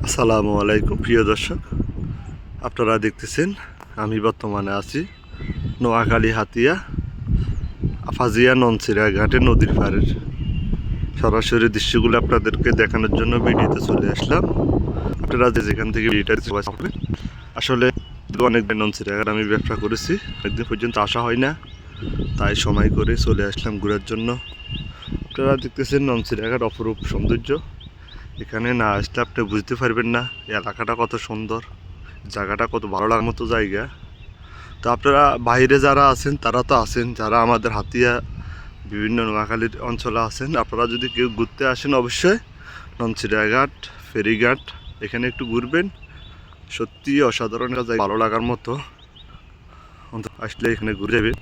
আসসালামু আলাইকুম প্রিয় দর্শক, আপনারা দেখতেছেন আমি বর্তমানে আছি নোয়াখালী হাতিয়া ফাজিয়া ননসিরা ঘাটে নদীর পাড়ের সরাসরি দৃশ্যগুলো আপনাদেরকে দেখানোর জন্য ভিডিওতে চলে আসলাম। আপনারা যেখান থেকে ভিডিওটা দেখবেন, আসলে অনেক ননসিরা ঘাট আমি ব্যবসা করেছি, একদিন পর্যন্ত আসা হয় না, তাই সময় করে চলে আসলাম ঘোরার জন্য। আপনারা দেখতেছেন ননসিরা ঘাট অপরূপ সৌন্দর্য, এখানে না আসলে আপনি বুঝতে পারবেন না এলাকাটা কত সুন্দর, জায়গাটা কত ভালো লাগার মতো জায়গা। তো আপনারা বাইরে যারা আছেন তারা তো আছেন, যারা আমাদের হাতিয়া বিভিন্ন নোয়াখালীর অঞ্চলে আছেন, আপনারা যদি কেউ ঘুরতে আসেন অবশ্যই ননসিরাঘাট ফেরিঘাট এখানে একটু ঘুরবেন। সত্যি অসাধারণ একটা জায়গা, ভালো লাগার মতো, আসলে এখানে ঘুরে যাবে।